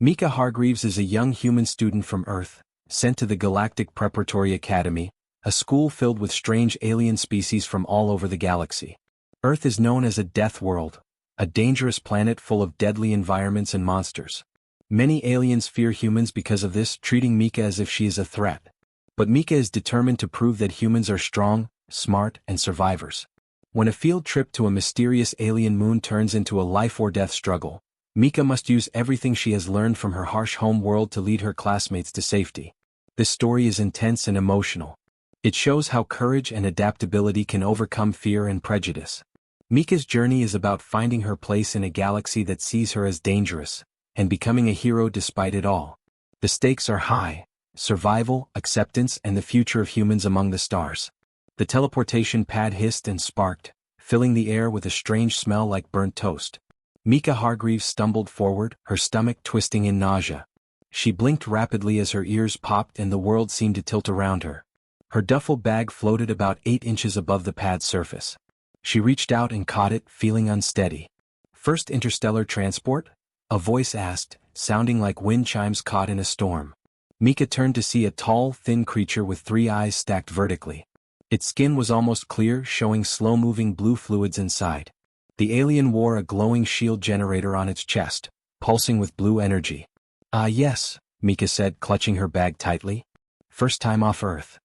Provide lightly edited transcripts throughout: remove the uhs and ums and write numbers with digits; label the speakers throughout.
Speaker 1: Mika Hargreaves is a young human student from Earth, sent to the Galactic Preparatory Academy, a school filled with strange alien species from all over the galaxy. Earth is known as a death world, a dangerous planet full of deadly environments and monsters. Many aliens fear humans because of this, treating Mika as if she is a threat. But Mika is determined to prove that humans are strong, smart, and survivors. When a field trip to a mysterious alien moon turns into a life-or-death struggle, Mika must use everything she has learned from her harsh home world to lead her classmates to safety. This story is intense and emotional. It shows how courage and adaptability can overcome fear and prejudice. Mika's journey is about finding her place in a galaxy that sees her as dangerous, and becoming a hero despite it all. The stakes are high: survival, acceptance, and the future of humans among the stars. The teleportation pad hissed and sparked, filling the air with a strange smell like burnt toast. Mika Hargreaves stumbled forward, her stomach twisting in nausea. She blinked rapidly as her ears popped and the world seemed to tilt around her. Her duffel bag floated about 8 inches above the pad's surface. She reached out and caught it, feeling unsteady. "First interstellar transport?" a voice asked, sounding like wind chimes caught in a storm. Mika turned to see a tall, thin creature with 3 eyes stacked vertically. Its skin was almost clear, showing slow-moving blue fluids inside. The alien wore a glowing shield generator on its chest, pulsing with blue energy. "Ah yes," Mika said, clutching her bag tightly. "First time off Earth."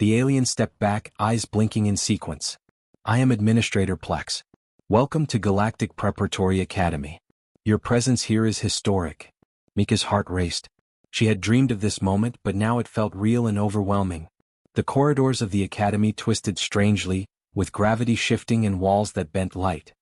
Speaker 1: The alien stepped back, eyes blinking in sequence. "I am Administrator Plex. Welcome to Galactic Preparatory Academy. Your presence here is historic." Mika's heart raced. She had dreamed of this moment, but now it felt real and overwhelming. The corridors of the academy twisted strangely, with gravity shifting and walls that bent light.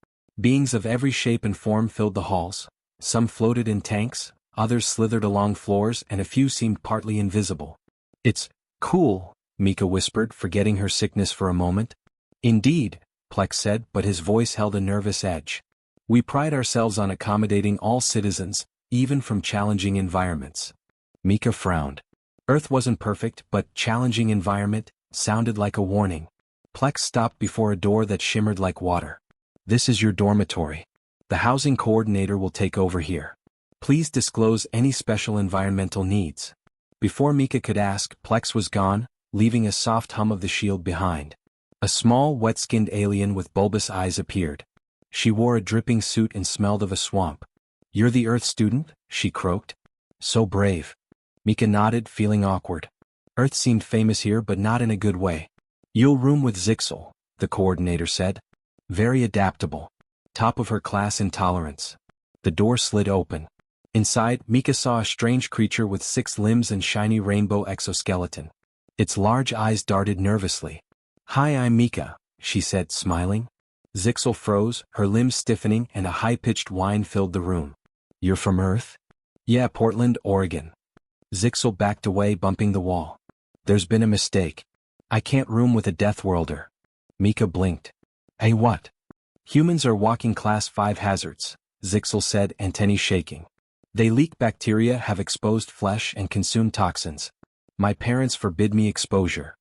Speaker 1: Beings of every shape and form filled the halls. Some floated in tanks, others slithered along floors, and a few seemed partly invisible. "It's cool," Mika whispered, forgetting her sickness for a moment. "Indeed," Plex said, but his voice held a nervous edge. "We pride ourselves on accommodating all citizens, even from challenging environments." Mika frowned. Earth wasn't perfect, but challenging environment sounded like a warning. Plex stopped before a door that shimmered like water. "This is your dormitory. The housing coordinator will take over here. Please disclose any special environmental needs." Before Mika could ask, Plex was gone, leaving a soft hum of the shield behind. A small, wet-skinned alien with bulbous eyes appeared. She wore a dripping suit and smelled of a swamp. "You're the Earth student?" she croaked. "So brave." Mika nodded, feeling awkward. Earth seemed famous here, but not in a good way. "You'll room with Zixel," the coordinator said. "Very adaptable. Top of her class in tolerance." The door slid open. Inside, Mika saw a strange creature with 6 limbs and shiny rainbow exoskeleton. Its large eyes darted nervously. "Hi, I'm Mika," she said, smiling. Zixel froze, her limbs stiffening, and a high-pitched whine filled the room. "You're from Earth?" "Yeah, Portland, Oregon." Zixel backed away, bumping the wall. "There's been a mistake. I can't room with a Deathworlder." Mika blinked. "Hey, what?" "Humans are walking Class 5 hazards," Zixel said, antennae shaking. "They leak bacteria, have exposed flesh, and consume toxins. My parents forbid me exposure."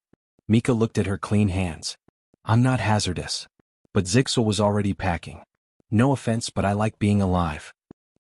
Speaker 1: Mika looked at her clean hands. "I'm not hazardous." But Zixel was already packing. "No offense, but I like being alive."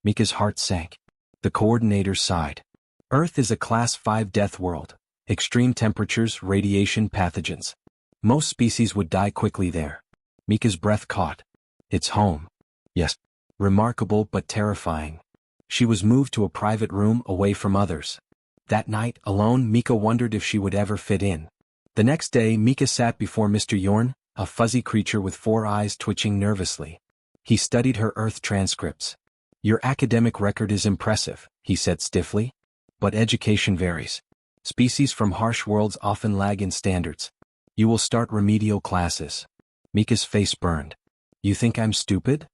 Speaker 1: Mika's heart sank. The coordinator sighed. "Earth is a Class 5 death world. Extreme temperatures, radiation, pathogens. Most species would die quickly there." Mika's breath caught. "It's home." "Yes. Remarkable but terrifying." She was moved to a private room away from others. That night, alone, Mika wondered if she would ever fit in. The next day, Mika sat before Mr. Yorn, a fuzzy creature with 4 eyes twitching nervously. He studied her Earth transcripts. "Your academic record is impressive," he said stiffly. "But education varies. Species from harsh worlds often lag in standards. You will start remedial classes." Mika's face burned. "You think I'm stupid?"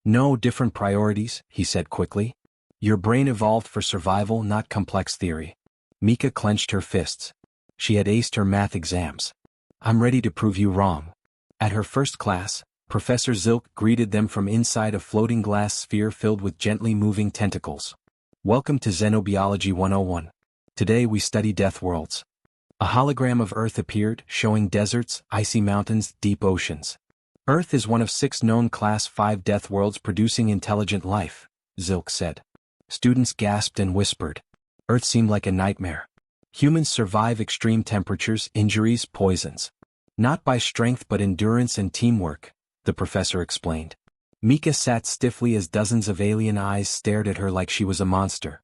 Speaker 1: "No, different priorities," he said quickly. "Your brain evolved for survival, not complex theory." Mika clenched her fists. She had aced her math exams. "I'm ready to prove you wrong." At her first class, Professor Zilk greeted them from inside a floating glass sphere filled with gently moving tentacles. "Welcome to Xenobiology 101. Today we study death worlds." A hologram of Earth appeared, showing deserts, icy mountains, deep oceans. "Earth is one of 6 known Class 5 death worlds producing intelligent life," Zilk said. Students gasped and whispered. Earth seemed like a nightmare. Humans survive extreme temperatures, injuries, poisons. Not by strength but endurance and teamwork, the professor explained. Mika sat stiffly as dozens of alien eyes stared at her like she was a monster.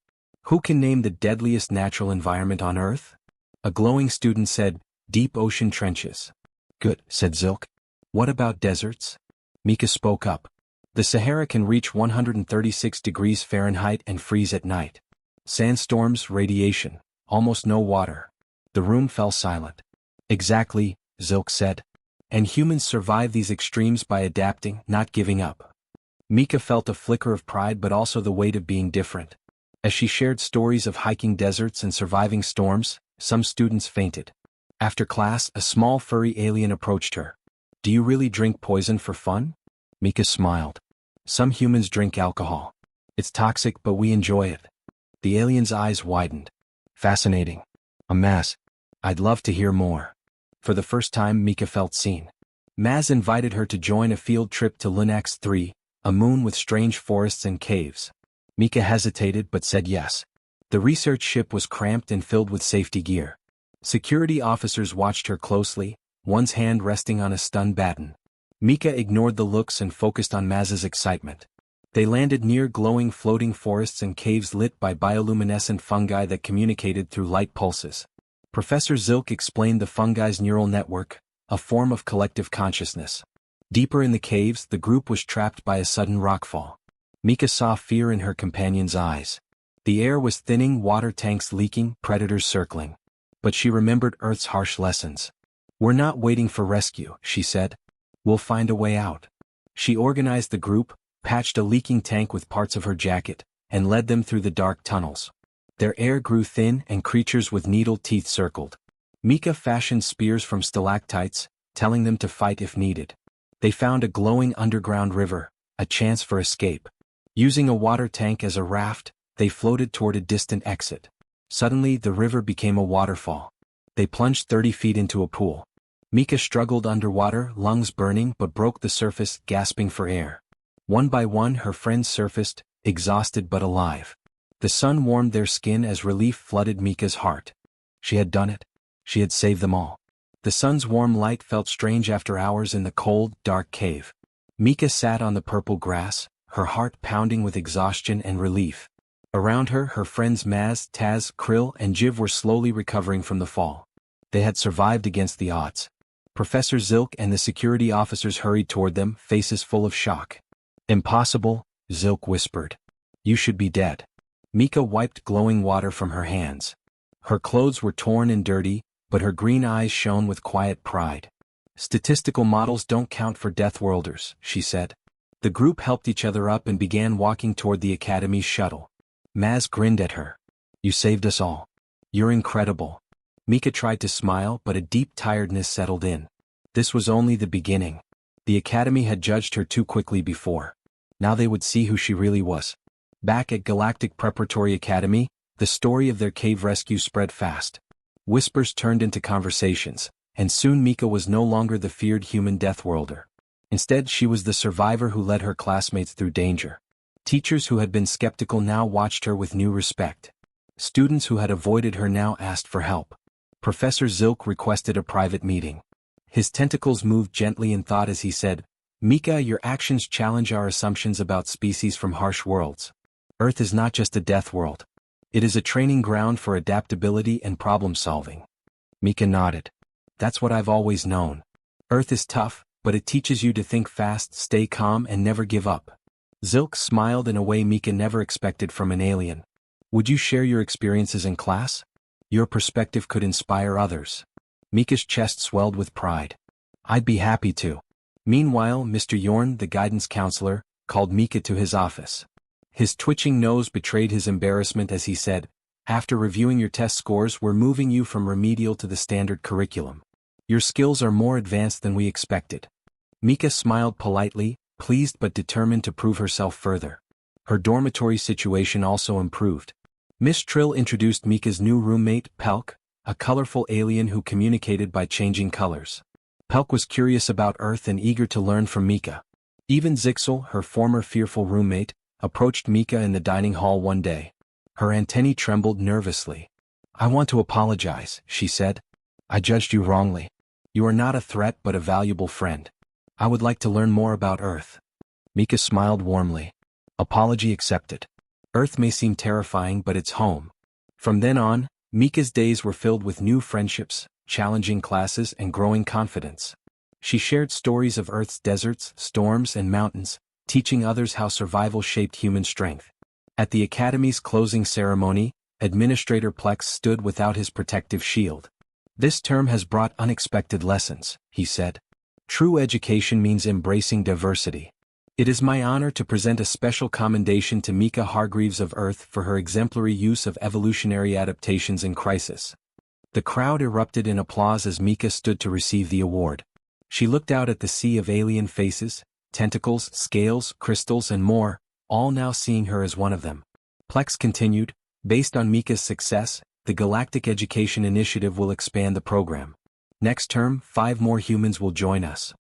Speaker 1: Who can name the deadliest natural environment on Earth? A glowing student said, deep ocean trenches. Good, said Zilk. What about deserts? Mika spoke up. The Sahara can reach 136 degrees Fahrenheit and freeze at night. Sandstorms, radiation, almost no water. The room fell silent. Exactly, Zilk said. And humans survive these extremes by adapting, not giving up. Mika felt a flicker of pride but also the weight of being different. As she shared stories of hiking deserts and surviving storms, some students fainted. After class, a small furry alien approached her. Do you really drink poison for fun? Mika smiled. Some humans drink alcohol. It's toxic but we enjoy it. The alien's eyes widened. Fascinating. A Maz. I'd love to hear more. For the first time Mika felt seen. Maz invited her to join a field trip to Lunax 3, a moon with strange forests and caves. Mika hesitated but said yes. The research ship was cramped and filled with safety gear. Security officers watched her closely, one's hand resting on a stun baton. Mika ignored the looks and focused on Maz's excitement. They landed near glowing floating forests and caves lit by bioluminescent fungi that communicated through light pulses. Professor Zilk explained the fungi's neural network, a form of collective consciousness. Deeper in the caves, the group was trapped by a sudden rockfall. Mika saw fear in her companion's eyes. The air was thinning, water tanks leaking, predators circling. But she remembered Earth's harsh lessons. We're not waiting for rescue, she said. We'll find a way out. She organized the group, patched a leaking tank with parts of her jacket, and led them through the dark tunnels. Their air grew thin and creatures with needle teeth circled. Mika fashioned spears from stalactites, telling them to fight if needed. They found a glowing underground river, a chance for escape. Using a water tank as a raft, they floated toward a distant exit. Suddenly the river became a waterfall. They plunged 30 feet into a pool. Mika struggled underwater, lungs burning but broke the surface, gasping for air. One by one her friends surfaced, exhausted but alive. The sun warmed their skin as relief flooded Mika's heart. She had done it. She had saved them all. The sun's warm light felt strange after hours in the cold, dark cave. Mika sat on the purple grass, her heart pounding with exhaustion and relief. Around her, her friends Maz, Taz, Krill, and Jiv were slowly recovering from the fall. They had survived against the odds. Professor Zilk and the security officers hurried toward them, faces full of shock. Impossible, Zilk whispered. You should be dead. Mika wiped glowing water from her hands. Her clothes were torn and dirty, but her green eyes shone with quiet pride. Statistical models don't count for Deathworlders, she said. The group helped each other up and began walking toward the Academy's shuttle. Maz grinned at her. You saved us all. You're incredible. Mika tried to smile but a deep tiredness settled in. This was only the beginning. The Academy had judged her too quickly before. Now they would see who she really was. Back at Galactic Preparatory Academy, the story of their cave rescue spread fast. Whispers turned into conversations, and soon Mika was no longer the feared human Deathworlder. Instead, she was the survivor who led her classmates through danger. Teachers who had been skeptical now watched her with new respect. Students who had avoided her now asked for help. Professor Zilk requested a private meeting. His tentacles moved gently in thought as he said, Mika, your actions challenge our assumptions about species from harsh worlds. Earth is not just a death world. It is a training ground for adaptability and problem-solving. Mika nodded. That's what I've always known. Earth is tough, but it teaches you to think fast, stay calm, and never give up. Zilk smiled in a way Mika never expected from an alien. Would you share your experiences in class? Your perspective could inspire others. Mika's chest swelled with pride. I'd be happy to. Meanwhile, Mr. Yorn, the guidance counselor, called Mika to his office. His twitching nose betrayed his embarrassment as he said, After reviewing your test scores, we're moving you from remedial to the standard curriculum. Your skills are more advanced than we expected. Mika smiled politely, pleased but determined to prove herself further. Her dormitory situation also improved. Miss Trill introduced Mika's new roommate, Pelk, a colorful alien who communicated by changing colors. Pelk was curious about Earth and eager to learn from Mika. Even Zixel, her former fearful roommate, approached Mika in the dining hall one day. Her antennae trembled nervously. "I want to apologize," she said. "I judged you wrongly. You are not a threat but a valuable friend. I would like to learn more about Earth." Mika smiled warmly. "Apology accepted. Earth may seem terrifying but it's home." From then on, Mika's days were filled with new friendships, challenging classes and growing confidence. She shared stories of Earth's deserts, storms and mountains, teaching others how survival shaped human strength. At the Academy's closing ceremony, Administrator Plex stood without his protective shield. "This term has brought unexpected lessons," he said. "True education means embracing diversity. It is my honor to present a special commendation to Mika Hargreaves of Earth for her exemplary use of evolutionary adaptations in crisis." The crowd erupted in applause as Mika stood to receive the award. She looked out at the sea of alien faces, tentacles, scales, crystals and more, all now seeing her as one of them. Plex continued, "Based on Mika's success, the Galactic Education Initiative will expand the program. Next term, 5 more humans will join us."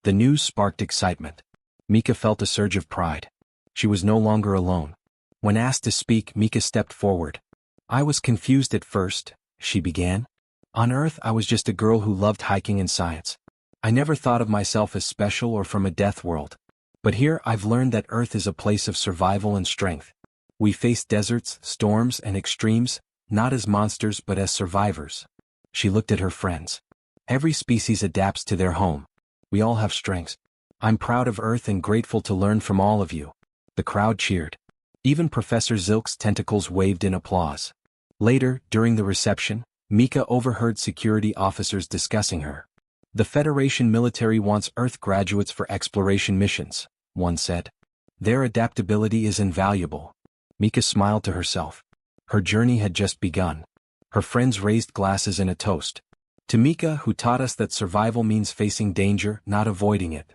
Speaker 1: The news sparked excitement. Mika felt a surge of pride. She was no longer alone. When asked to speak, Mika stepped forward. "I was confused at first," she began. "On Earth I was just a girl who loved hiking and science. I never thought of myself as special or from a death world. But here I've learned that Earth is a place of survival and strength. We face deserts, storms and extremes, not as monsters but as survivors." She looked at her friends. "Every species adapts to their home. We all have strengths. I'm proud of Earth and grateful to learn from all of you." The crowd cheered. Even Professor Zilk's tentacles waved in applause. Later, during the reception, Mika overheard security officers discussing her. "The Federation military wants Earth graduates for exploration missions," one said. "Their adaptability is invaluable." Mika smiled to herself. Her journey had just begun. Her friends raised glasses in a toast. "To Mika, who taught us that survival means facing danger, not avoiding it."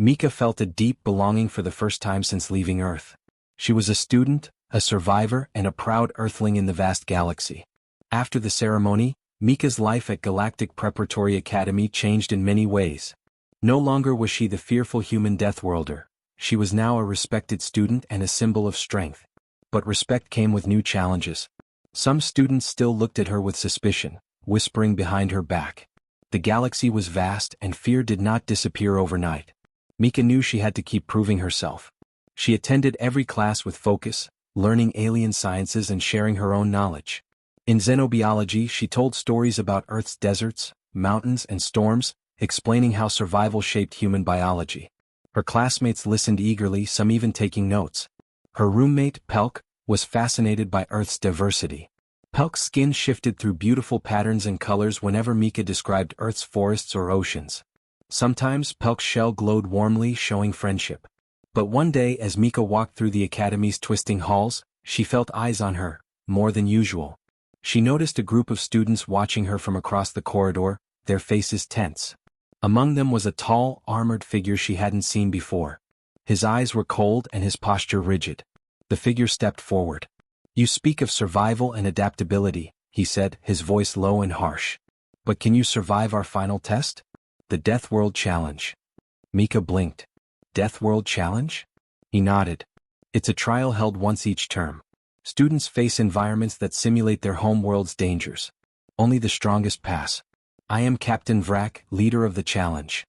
Speaker 1: Mika felt a deep belonging for the first time since leaving Earth. She was a student, a survivor, and a proud Earthling in the vast galaxy. After the ceremony, Mika's life at Galactic Preparatory Academy changed in many ways. No longer was she the fearful human Deathworlder. She was now a respected student and a symbol of strength. But respect came with new challenges. Some students still looked at her with suspicion, whispering behind her back. The galaxy was vast and fear did not disappear overnight. Mika knew she had to keep proving herself. She attended every class with focus, learning alien sciences and sharing her own knowledge. In xenobiology, she told stories about Earth's deserts, mountains and storms, explaining how survival shaped human biology. Her classmates listened eagerly, some even taking notes. Her roommate, Pelk, was fascinated by Earth's diversity. Pelk's skin shifted through beautiful patterns and colors whenever Mika described Earth's forests or oceans. Sometimes Pelk's shell glowed warmly, showing friendship. But one day as Mika walked through the Academy's twisting halls, she felt eyes on her, more than usual. She noticed a group of students watching her from across the corridor, their faces tense. Among them was a tall, armored figure she hadn't seen before. His eyes were cold and his posture rigid. The figure stepped forward. "You speak of survival and adaptability," he said, his voice low and harsh. "But can you survive our final test? The Deathworld Challenge." Mika blinked. "Deathworld Challenge?" He nodded. "It's a trial held once each term. Students face environments that simulate their home world's dangers. Only the strongest pass. I am Captain Vrak, leader of the challenge."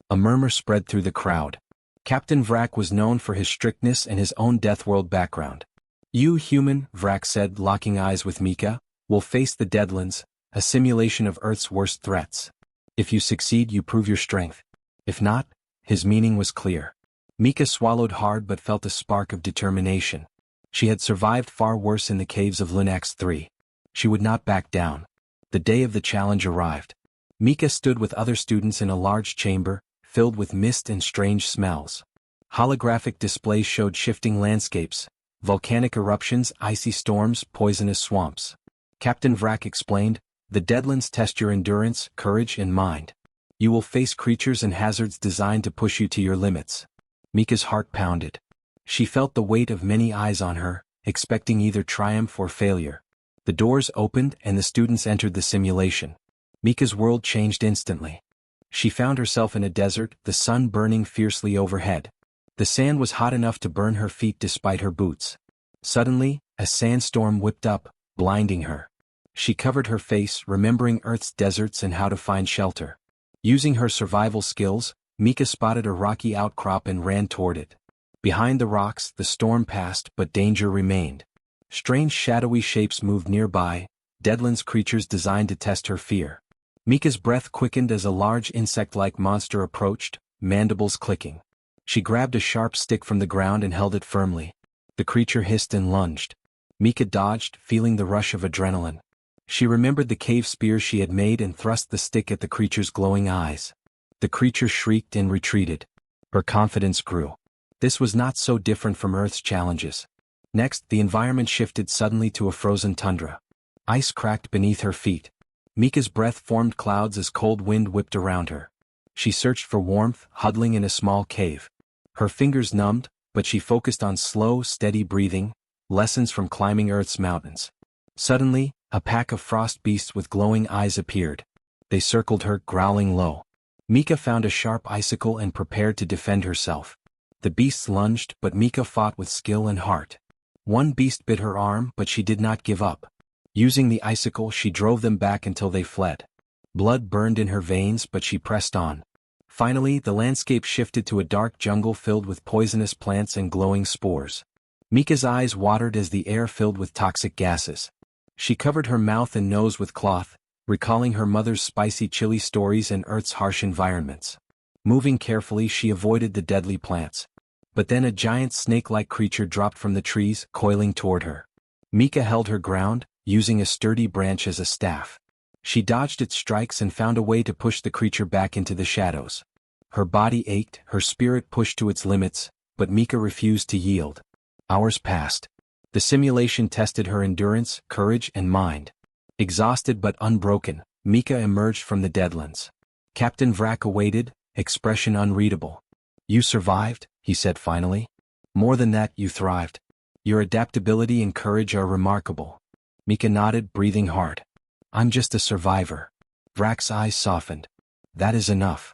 Speaker 1: A murmur spread through the crowd. Captain Vrak was known for his strictness and his own Deathworld background. "You human," Vrak said, locking eyes with Mika, "will face the Deadlands, a simulation of Earth's worst threats. If you succeed, you prove your strength. If not," his meaning was clear. Mika swallowed hard but felt a spark of determination. She had survived far worse in the caves of Lunax 3. She would not back down. The day of the challenge arrived. Mika stood with other students in a large chamber, filled with mist and strange smells. Holographic displays showed shifting landscapes, volcanic eruptions, icy storms, poisonous swamps. Captain Vrak explained, "The Deadlands test your endurance, courage and mind. You will face creatures and hazards designed to push you to your limits." Mika's heart pounded. She felt the weight of many eyes on her, expecting either triumph or failure. The doors opened and the students entered the simulation. Mika's world changed instantly. She found herself in a desert, the sun burning fiercely overhead. The sand was hot enough to burn her feet despite her boots. Suddenly, a sandstorm whipped up, blinding her. She covered her face, remembering Earth's deserts and how to find shelter. Using her survival skills, Mika spotted a rocky outcrop and ran toward it. Behind the rocks, the storm passed, but danger remained. Strange shadowy shapes moved nearby, Deadlands creatures designed to test her fear. Mika's breath quickened as a large insect-like monster approached, mandibles clicking. She grabbed a sharp stick from the ground and held it firmly. The creature hissed and lunged. Mika dodged, feeling the rush of adrenaline. She remembered the cave spears she had made and thrust the stick at the creature's glowing eyes. The creature shrieked and retreated. Her confidence grew. This was not so different from Earth's challenges. Next, the environment shifted suddenly to a frozen tundra. Ice cracked beneath her feet. Mika's breath formed clouds as cold wind whipped around her. She searched for warmth, huddling in a small cave. Her fingers numbed, but she focused on slow, steady breathing, lessons from climbing Earth's mountains. Suddenly, a pack of frost beasts with glowing eyes appeared. They circled her, growling low. Mika found a sharp icicle and prepared to defend herself. The beasts lunged, but Mika fought with skill and heart. One beast bit her arm, but she did not give up. Using the icicle, she drove them back until they fled. Blood burned in her veins, but she pressed on. Finally, the landscape shifted to a dark jungle filled with poisonous plants and glowing spores. Mika's eyes watered as the air filled with toxic gases. She covered her mouth and nose with cloth, recalling her mother's spicy chili stories and Earth's harsh environments. Moving carefully, she avoided the deadly plants. But then a giant snake-like creature dropped from the trees, coiling toward her. Mika held her ground, using a sturdy branch as a staff. She dodged its strikes and found a way to push the creature back into the shadows. Her body ached, her spirit pushed to its limits, but Mika refused to yield. Hours passed. The simulation tested her endurance, courage, and mind. Exhausted but unbroken, Mika emerged from the Deadlands. Captain Vrak awaited, expression unreadable. "You survived," he said finally. "More than that, you thrived. Your adaptability and courage are remarkable." Mika nodded, breathing hard. "I'm just a survivor." Vrak's eyes softened. "That is enough."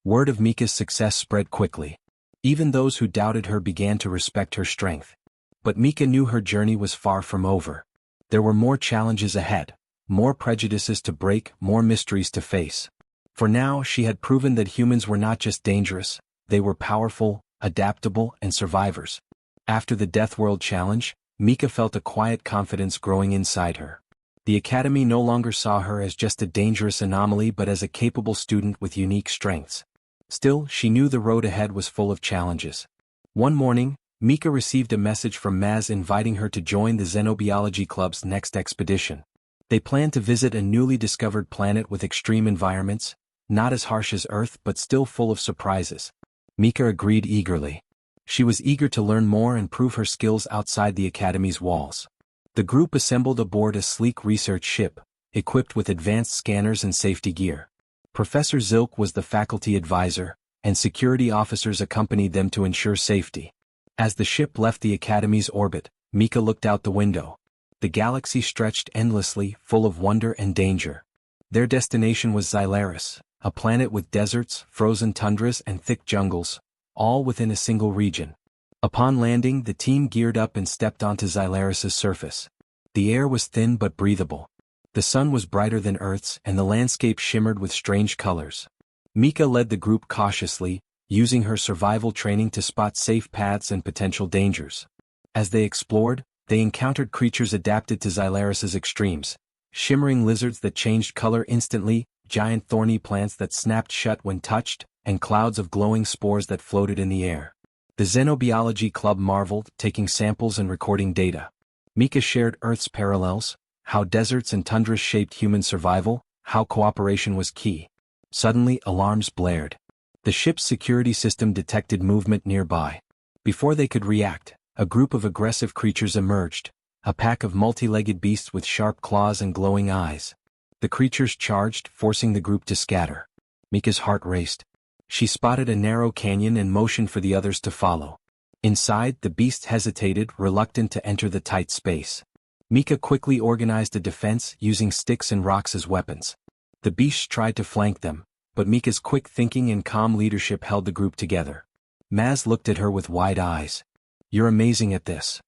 Speaker 1: Word of Mika's success spread quickly. Even those who doubted her began to respect her strength. But Mika knew her journey was far from over. There were more challenges ahead, more prejudices to break, more mysteries to face. For now, she had proven that humans were not just dangerous, they were powerful, adaptable, and survivors. After the Deathworld challenge, Mika felt a quiet confidence growing inside her. The Academy no longer saw her as just a dangerous anomaly but as a capable student with unique strengths. Still, she knew the road ahead was full of challenges. One morning, Mika received a message from Maz inviting her to join the Xenobiology Club's next expedition. They planned to visit a newly discovered planet with extreme environments, not as harsh as Earth but still full of surprises. Mika agreed eagerly. She was eager to learn more and prove her skills outside the Academy's walls. The group assembled aboard a sleek research ship, equipped with advanced scanners and safety gear. Professor Zilk was the faculty advisor, and security officers accompanied them to ensure safety. As the ship left the Academy's orbit, Mika looked out the window. The galaxy stretched endlessly, full of wonder and danger. Their destination was Xylaris, a planet with deserts, frozen tundras, and thick jungles, all within a single region. Upon landing, the team geared up and stepped onto Xylaris' surface. The air was thin but breathable. The sun was brighter than Earth's, and the landscape shimmered with strange colors. Mika led the group cautiously, using her survival training to spot safe paths and potential dangers. As they explored, they encountered creatures adapted to Xylaris' extremes: shimmering lizards that changed color instantly, giant thorny plants that snapped shut when touched, and clouds of glowing spores that floated in the air. The Xenobiology Club marveled, taking samples and recording data. Mika shared Earth's parallels, how deserts and tundras shaped human survival, how cooperation was key. Suddenly, alarms blared. The ship's security system detected movement nearby. Before they could react, a group of aggressive creatures emerged, a pack of multi-legged beasts with sharp claws and glowing eyes. The creatures charged, forcing the group to scatter. Mika's heart raced. She spotted a narrow canyon and motioned for the others to follow. Inside, the beasts hesitated, reluctant to enter the tight space. Mika quickly organized a defense, using sticks and rocks as weapons. The beasts tried to flank them, but Mika's quick thinking and calm leadership held the group together. Maz looked at her with wide eyes. "You're amazing at this."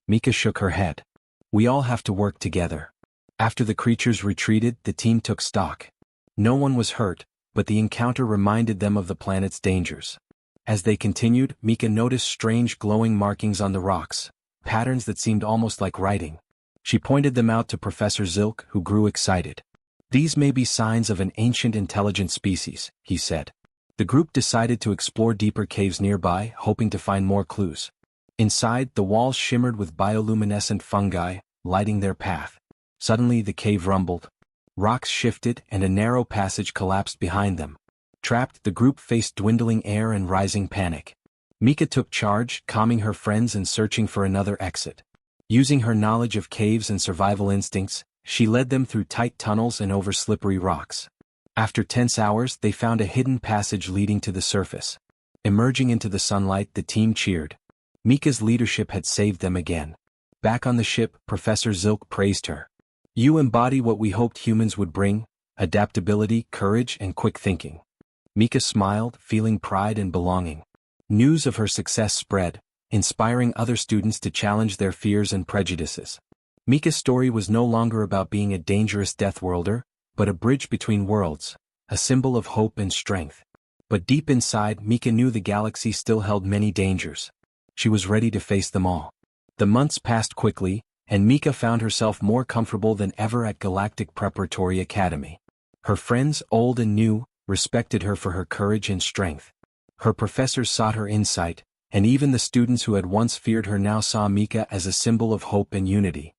Speaker 1: Mika shook her head. "We all have to work together." After the creatures retreated, the team took stock. No one was hurt, but the encounter reminded them of the planet's dangers. As they continued, Mika noticed strange glowing markings on the rocks, patterns that seemed almost like writing. She pointed them out to Professor Zilk, who grew excited. "These may be signs of an ancient intelligent species," he said. The group decided to explore deeper caves nearby, hoping to find more clues. Inside, the walls shimmered with bioluminescent fungi, lighting their path. Suddenly the cave rumbled. Rocks shifted and a narrow passage collapsed behind them. Trapped, the group faced dwindling air and rising panic. Mika took charge, calming her friends and searching for another exit. Using her knowledge of caves and survival instincts, she led them through tight tunnels and over slippery rocks. After tense hours, they found a hidden passage leading to the surface. Emerging into the sunlight, the team cheered. Mika's leadership had saved them again. Back on the ship, Professor Zilk praised her. "You embody what we hoped humans would bring: adaptability, courage, and quick thinking." Mika smiled, feeling pride and belonging. News of her success spread, inspiring other students to challenge their fears and prejudices. Mika's story was no longer about being a dangerous Deathworlder, but a bridge between worlds, a symbol of hope and strength. But deep inside, Mika knew the galaxy still held many dangers. She was ready to face them all. The months passed quickly, and Mika found herself more comfortable than ever at Galactic Preparatory Academy. Her friends, old and new, respected her for her courage and strength. Her professors sought her insight, and even the students who had once feared her now saw Mika as a symbol of hope and unity.